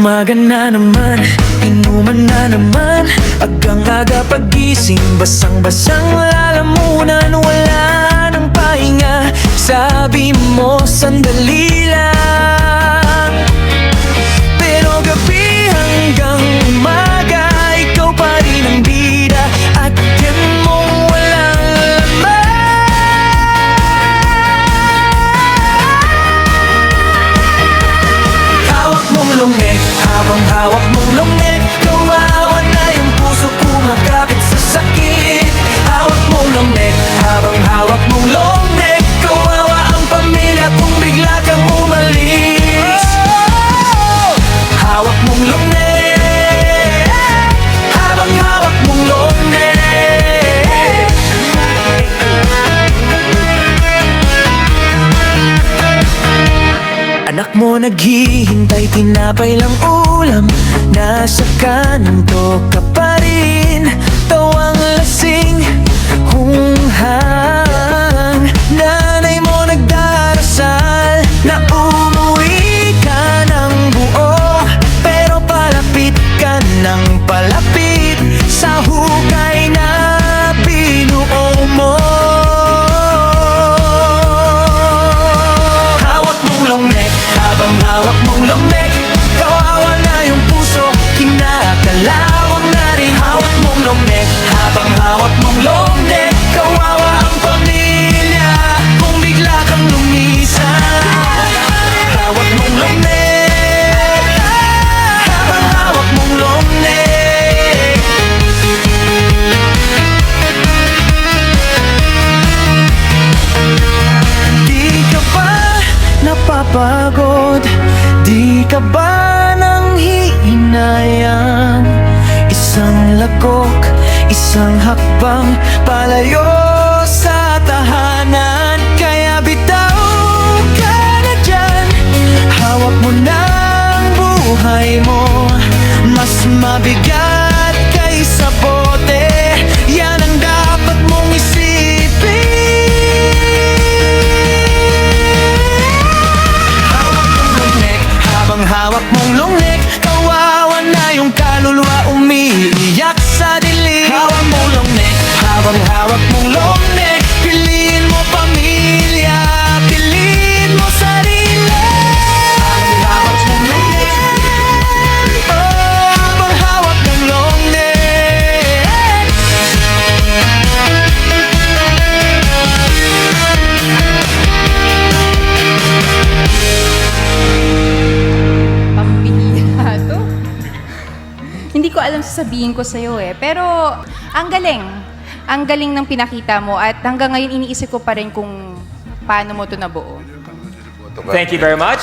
Umaga na naman, inuman na naman. Agang-aga pagising, basang-basang lalamunan. Wala nang pahinga, sabi mo sandali lang. Pero gabi hanggang umaga, ikaw pa rin ang bida. At yan mong walang laman. Hawak mong lungeg, habang hawak mong lungeg, kawawa na yung puso kumakapit sa sakit. Hawak mong lungeg, habang hawak mong lungeg, kawawa ang pamilya kung bigla kang umalis. Hawak mong lungeg, habang hawak mong lungeg. Anak mo naghihintay, tinapay lang ulam. Nasa kanto ka pa rin, tawang lasing, hunghang. Nanay mo nagdarasal na umuwi ka ng buo, pero palapit ka ng palapit sa hukay na binuo mo. Hawak mong lungeg, habang hawak mong lungeg, kawawa na yung puso, kinakalawang na rin. Hawak mong lungeg, habang hawak mong lungeg, kawawa ang pamilya kung bigla kang lumisan. Hawak mong lungeg, habang hawak mong lungeg. Di ka ba napapagod? Di ka ba nang hihinayang? Isang lagok, isang hakbang, palayo sa tahanan. Kaya bitaw ka na dyan, hawak mo na ang buhay mo. Mas mabigat kaysa bote, yan ang dapat mong isipin. Habang hawak mong lungeg, kawawa na yung kaluluwa umiiyak sa dilim. Hawak mong lungeg, habang hawak mong lungeg, piliin mo pamilya, piliin mo sarili. Habang hawak mong lungeg, oh, habang hawak ng lungeg. Pambihira to. Hindi ko alam sasabihin ko sa'yo eh. Pero ang galing. Ang galing ng pinakita mo at hanggang ngayon iniisip ko pa rin kung paano mo to nabuo. Thank you very much.